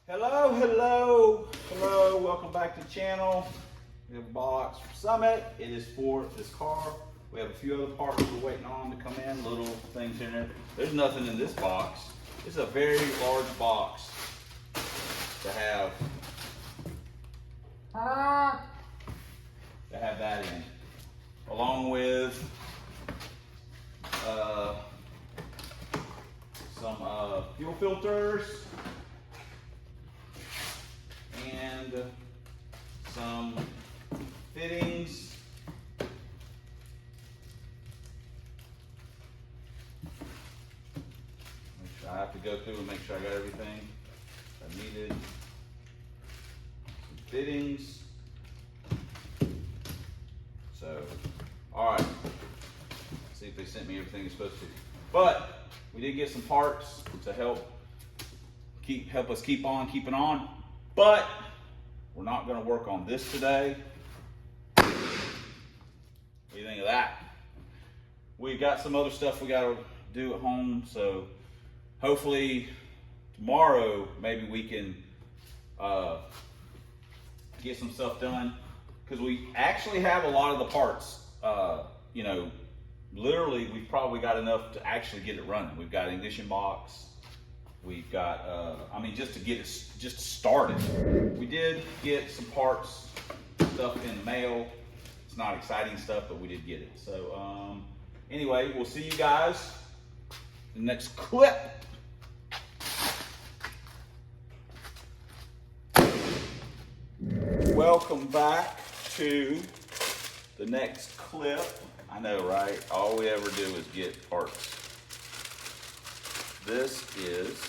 Hello, welcome back to the channel. We have a box from Summit. It is for this car. We have a few other parts we're waiting on to come in, little things in there. There's nothing in this box. This is a very large box to have that in, along with some fuel filters and some fittings. I have to go through and make sure I got everything I needed. Some fittings. So, all right. See if they sent me everything it's supposed to. But we did get some parts to help us keep on keeping on. But we're not going to work on this today. What do you think of that? We got some other stuff we got to do at home, so hopefully tomorrow maybe we can get some stuff done, because we actually have a lot of the parts. You know, literally we've probably got enough to actually get it running. We've got an ignition box. We've got, I mean, just to get it just started. We did get some parts, stuff in the mail. It's not exciting stuff, but we did get it. So anyway, we'll see you guys in the next clip. Welcome back to the next clip. I know, right? All we ever do is get parts. This is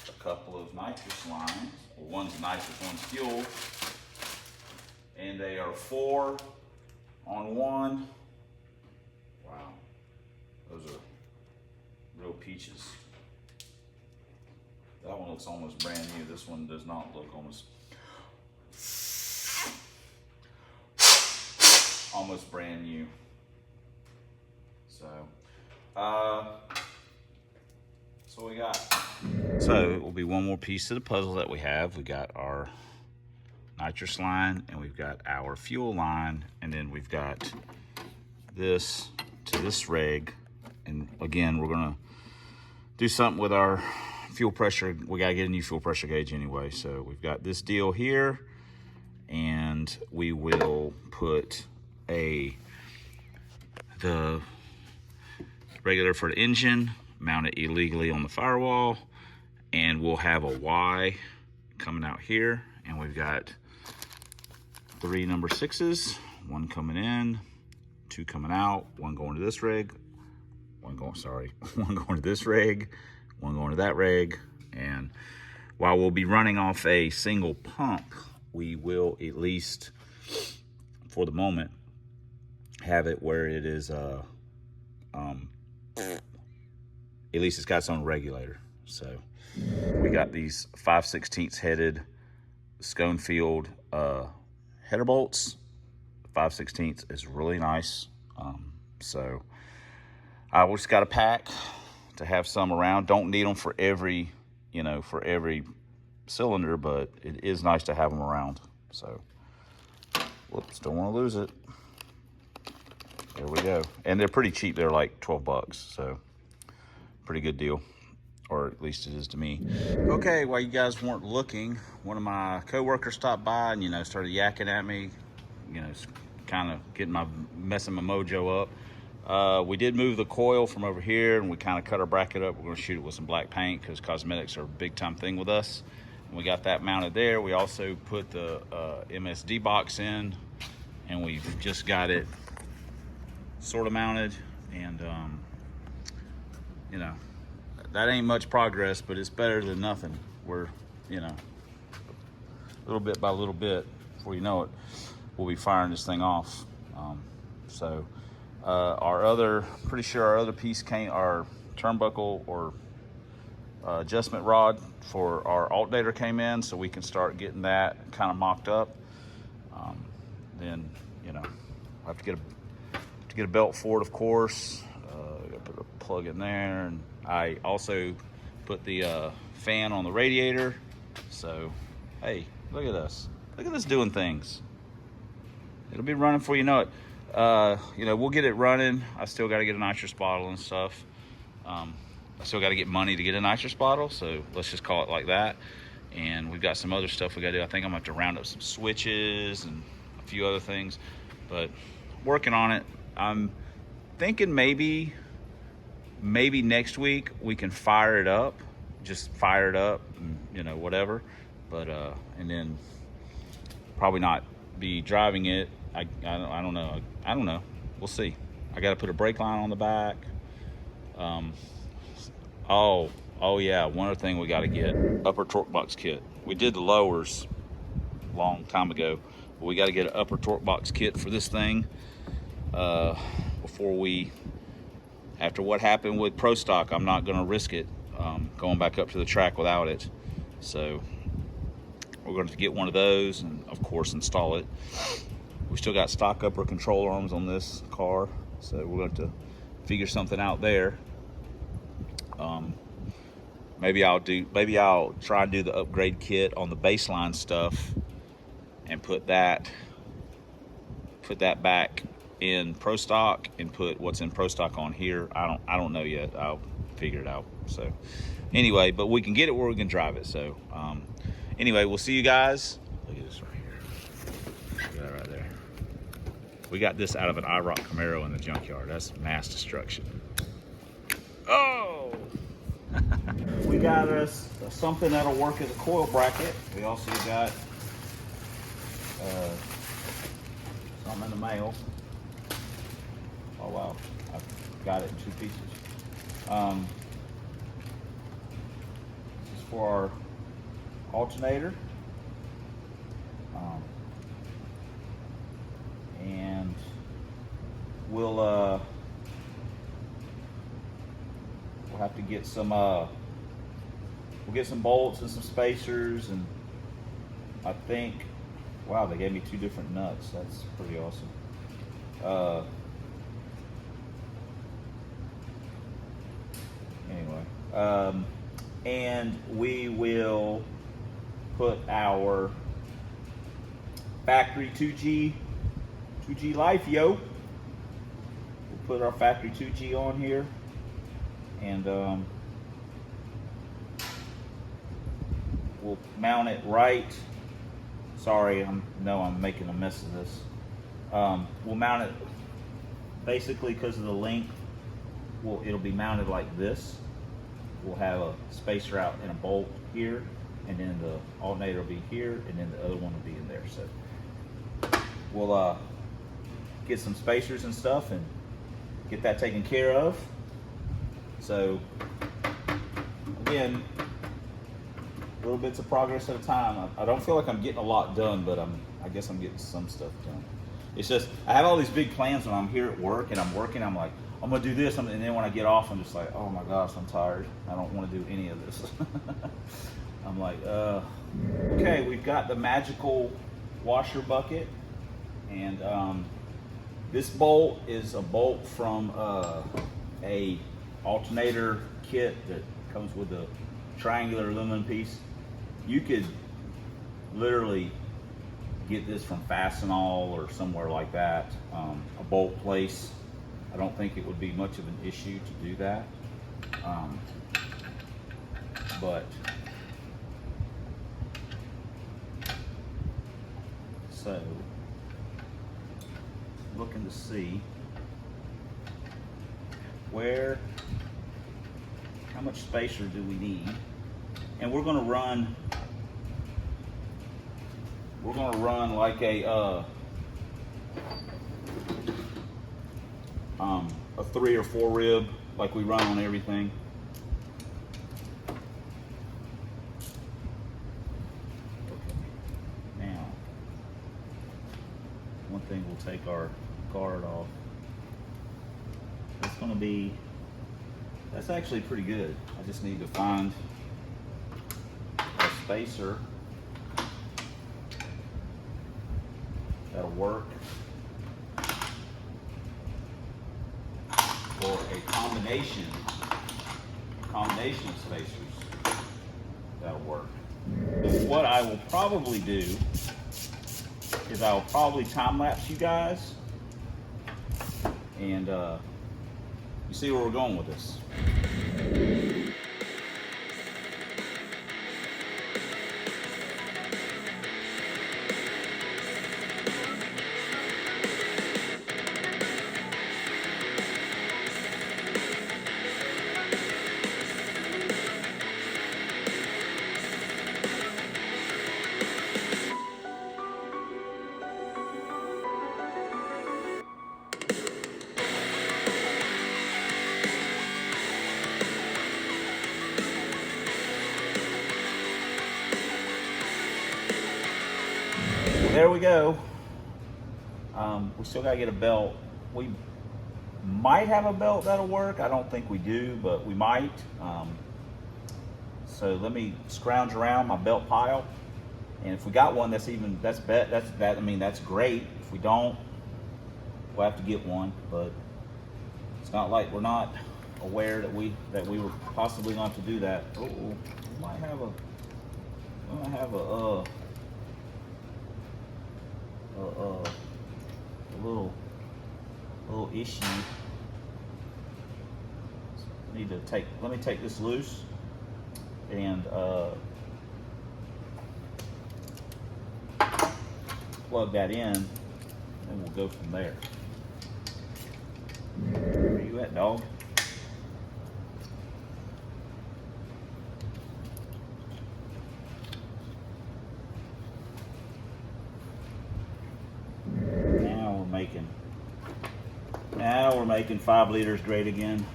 a couple of nitrous lines. Well, one's nitrous, one's fuel. And they are 4 on 1. Wow. Those are real peaches. That one looks almost brand new. This one does not look almost brand new. So, so we got. So it will be one more piece of the puzzle that we have. We got our nitrous line, and we've got our fuel line, and then we've got this to this rig. And again, we're gonna do something with our fuel pressure. We gotta get a new fuel pressure gauge anyway. So we've got this deal here, and we will put the regulator for the engine, mount it illegally on the firewall, and we'll have a Y coming out here, and we've got 3 number 6s, 1 coming in, 2 coming out, 1 going to this rig, 1 going to this rig, 1 going to that rig. And while we'll be running off a single pump, we will at least for the moment have it where it is at least it's got its own regulator. So we got these 5/16 headed Schoenfield header bolts. 5/16 is really nice. So I just got a pack to have some around. Don't need them for every, you know, for every cylinder, but it is nice to have them around. So, whoops, don't want to lose it. There we go. And they're pretty cheap. They're like 12 bucks. So pretty good deal, or at least it is to me. Okay, while you guys weren't looking, one of my coworkers stopped by and, you know, started yakking at me, you know, kind of messing my mojo up. We did move the coil from over here, and we kind of cut our bracket up. We're going to shoot it with some black paint because cosmetics are a big time thing with us. And we got that mounted there. We also put the MSD box in, and we've just got it sort of mounted. And you know, that ain't much progress, but it's better than nothing. We're, you know, little bit by little bit, before you know it, we'll be firing this thing off. Pretty sure our other piece came, our turnbuckle or adjustment rod for our alternator came in, so we can start getting that kind of mocked up. Then, you know, I have to get a belt for it, of course. Gotta put a plug in there, and I also put the fan on the radiator. So, hey, look at us. Look at us doing things. It'll be running before you know it. You know, we'll get it running. I still got to get a nitrous bottle and stuff. I still got to get money to get a nitrous bottle, so let's just call it like that. And we've got some other stuff we got to do. I think I'm going to have to round up some switches and a few other things, but working on it. I'm thinking maybe next week we can fire it up, just fire it up, and, you know, whatever. But and then probably not be driving it. I don't know. We'll see. I got to put a brake line on the back. Oh yeah, one other thing we got to get, upper torque box kit. We did the lowers a long time ago, but we got to get an upper torque box kit for this thing before we, after what happened with Pro Stock, I'm not going to risk it going back up to the track without it. So we're going to get one of those and of course install it. We still got stock upper control arms on this car, so we're going to figure something out there. Maybe I'll try and do the upgrade kit on the baseline stuff and put that back in Pro Stock and put what's in Pro Stock on here. I don't know yet. I'll figure it out. So anyway, but we can get it where we can drive it. So anyway, we'll see you guys. Look at this right here. Look at that right there. We got this out of an IROC Camaro in the junkyard. That's mass destruction. Oh! We got us something that'll work as a coil bracket. We also got something in the mail. Oh wow, I got it in 2 pieces. This is for our alternator. And we'll have to get some we'll get some bolts and some spacers, and I think, wow, they gave me 2 different nuts. That's pretty awesome. Anyway, and we will put our factory 2G life, yo. We'll put our factory 2G on here. And we'll mount it right. Sorry, I'm making a mess of this. We'll mount it basically because of the length. It'll be mounted like this. We'll have a spacer out and a bolt here, and then the alternator will be here, and then the other one will be in there. So we'll get some spacers and stuff and get that taken care of. So again, little bits of progress at a time. I don't feel like I'm getting a lot done, but I guess I'm getting some stuff done. It's just, I have all these big plans when I'm here at work and I'm working. I'm like, I'm gonna do this, and then when I get off, I'm just like, oh my gosh, I'm tired. I don't want to do any of this. I'm like, okay, we've got the magical washer bucket, and this bolt is a bolt from a alternator kit that comes with a triangular aluminum piece. You could literally get this from Fastenal or somewhere like that, a bolt place. I don't think it would be much of an issue to do that, but so looking to see how much spacer do we need, and we're going to run like a 3 or 4 rib like we run on everything. Okay. Now, one thing, we'll take our guard off. It's going to be, that's actually pretty good. I just need to find a spacer that'll work for a combination of spacers. work. What I will probably do is I'll probably time lapse you guys, and you see where we're going with this. There we go. We still gotta get a belt. We might have a belt that'll work. I don't think we do, but we might. So let me scrounge around my belt pile, and if we got one that's great. If we don't, we'll have to get one. But it's not like we're not aware that we were possibly going to do that. Oh, we might have a little issue. Let me take this loose and plug that in, and we'll go from there. Where you at, dog? Now we're making 5 liters great again.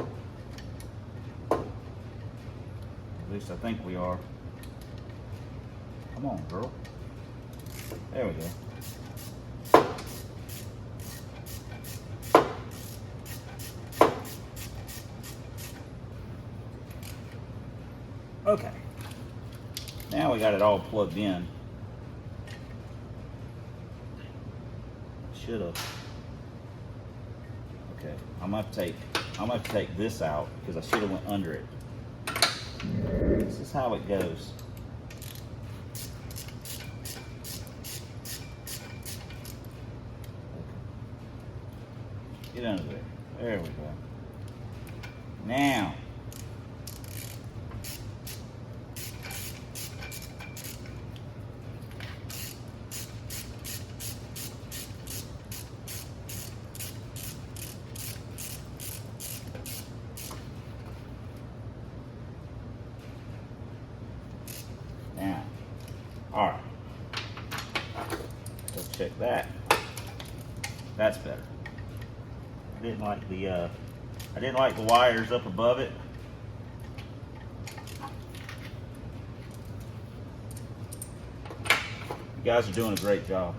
At least I think we are. Come on, girl. There we go. Okay. Now we got it all plugged in. Should've. Okay, I'm gonna have to take this out because I should have went under it. This is how it goes. Get under there. There we go. Now, all right. Let's check that. That's better. I didn't like the wires up above it. You guys are doing a great job.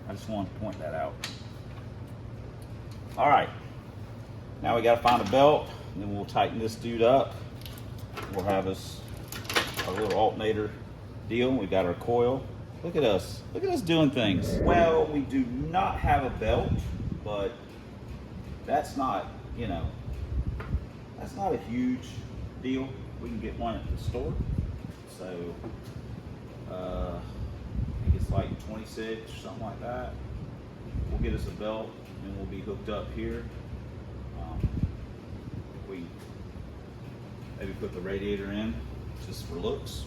I just wanted to point that out. All right. Now we got to find a belt, and then we'll tighten this dude up. We'll have us our little alternator deal. We got our coil. Look at us doing things. Well, we do not have a belt, but that's not, that's not a huge deal. We can get one at the store. So I think it's like 26 or something like that. We'll get us a belt and we'll be hooked up here. We maybe put the radiator in just for looks.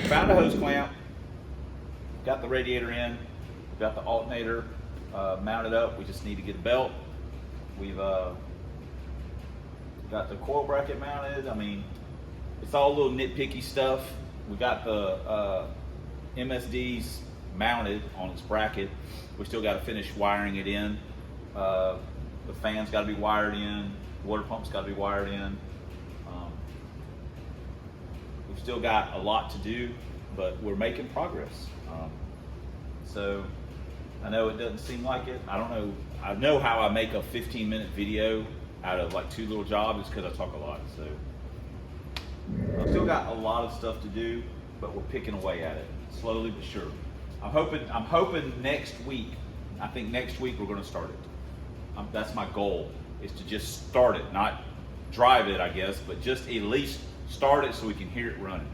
Found a hose clamp, got the radiator in, got the alternator mounted up. We just need to get a belt. We've got the coil bracket mounted. I mean, it's all little nitpicky stuff. We got the MSDs mounted on its bracket. We still got to finish wiring it in. The fan's got to be wired in. The water pump's got to be wired in. We've still got a lot to do, but we're making progress. So I know it doesn't seem like it. I don't know. I know how I make a 15-minute video out of like 2 little jobs. It's because I talk a lot. So I've still got a lot of stuff to do, but we're picking away at it slowly but surely. I'm hoping next week. I think next week we're going to start it. That's my goal, is to just start it, not drive it, I guess, but just at least start it so we can hear it running.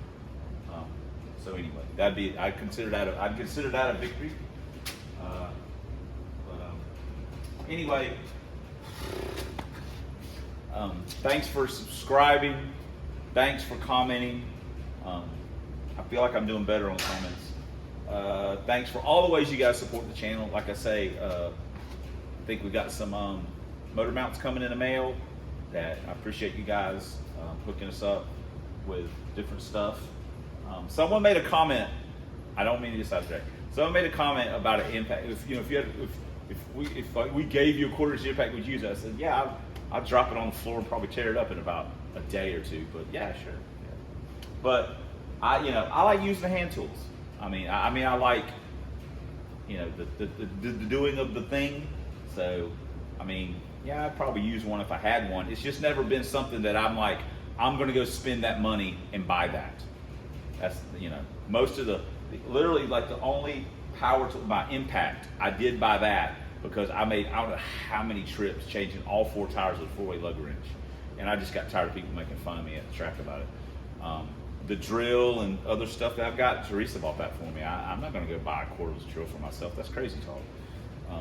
So anyway, I'd consider that a victory. Anyway, thanks for subscribing. Thanks for commenting. I feel like I'm doing better on comments. Thanks for all the ways you guys support the channel. Like I say, I think we got some motor mounts coming in the mail that I appreciate you guys hooking us up with different stuff. Someone made a comment. I don't mean to get sidetracked. Someone made a comment about an impact. If we gave you a quarter-inch impact, would you use it? I said, yeah, I'll drop it on the floor and probably tear it up in about a day or two. But yeah, sure. Yeah. But I like using the hand tools. I like, the doing of the thing. So, yeah, I'd probably use one if I had one. It's just never been something that I'm like, I'm going to go spend that money and buy that. That's, most of literally like the only power to my impact, I did buy that because I made, I don't know how many trips changing all 4 tires with a 4-way lug wrench. And I just got tired of people making fun of me at the track about it. The drill and other stuff that I've got, Teresa bought that for me. I'm not going to go buy a cordless drill for myself. That's crazy talk.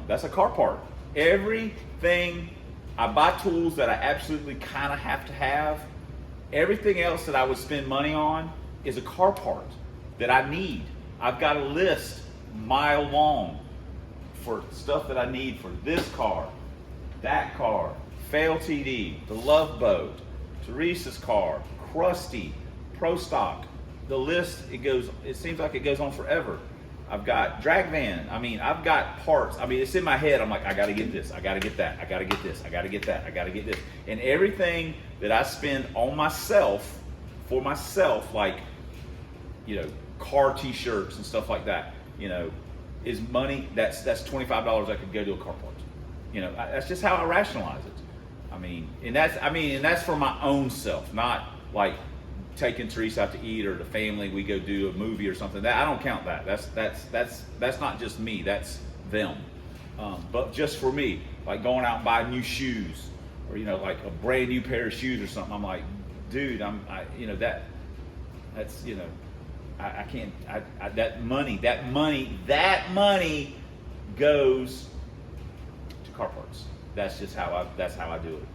That's a car part. Everything, I buy tools that I absolutely kind of have to have. Everything else that I would spend money on is a car part that I need. I've got a list mile long for stuff that I need for this car, that car, Fail TD, the Love Boat, Teresa's car, Krusty, Pro Stock. The list, it seems like it goes on forever. I've got drag van. I've got parts. It's in my head. I'm like, I got to get this. I got to get that. I got to get this. I got to get that. I got to get this. And everything that I spend on myself, for myself, like, car t-shirts and stuff like that, is money. That's $25 I could go to a car part. That's just how I rationalize it. And that's for my own self, not like taking Teresa out to eat or the family, we go do a movie or something. That I don't count that. That's not just me, that's them. But just for me, like going out and buying new shoes or like a brand new pair of shoes or something, I'm like, dude, I can't, that money goes to car parts. That's just how I do it.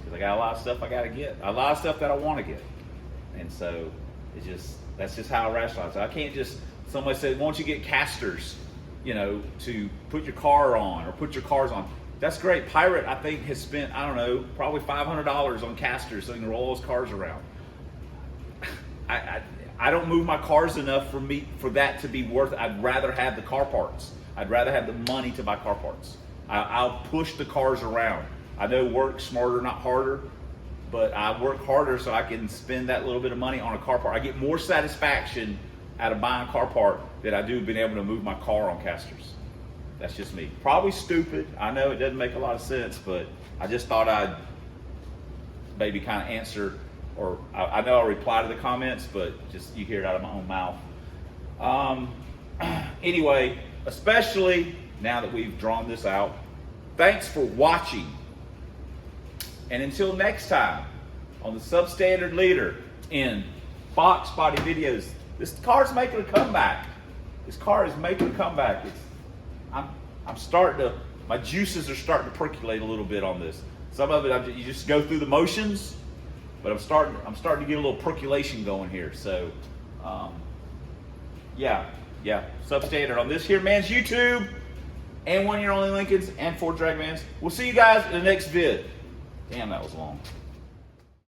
Because I got a lot of stuff I got to get, a lot of stuff that I want to get, and so that's just how I rationalize it. I can't just, somebody said, why don't you get casters, to put your car on or put your cars on. That's great. Pirate, I think, has spent, I don't know, probably $500 on casters so he can roll his cars around. I don't move my cars enough for that to be worth it. I'd rather have the car parts. I'd rather have the money to buy car parts. I'll push the cars around. I know work smarter, not harder, but I work harder so I can spend that little bit of money on a car part. I get more satisfaction out of buying a car part than I do being able to move my car on casters. That's just me. Probably stupid. I know it doesn't make a lot of sense, but I just thought I'd maybe kind of answer, or I know I'll reply to the comments, but just you hear it out of my own mouth. Anyway, especially now that we've drawn this out, thanks for watching. And until next time on the Substandard Leader in box body videos, this car's making a comeback. This car is making a comeback. I'm starting to, my juices are starting to percolate a little bit on this. Some of it, you just go through the motions, but I'm starting to get a little percolation going here. So, yeah, Substandard on this here man's YouTube, and One Year Only Lincolns, and Ford Drag Vans. We'll see you guys in the next vid. Damn, that was long.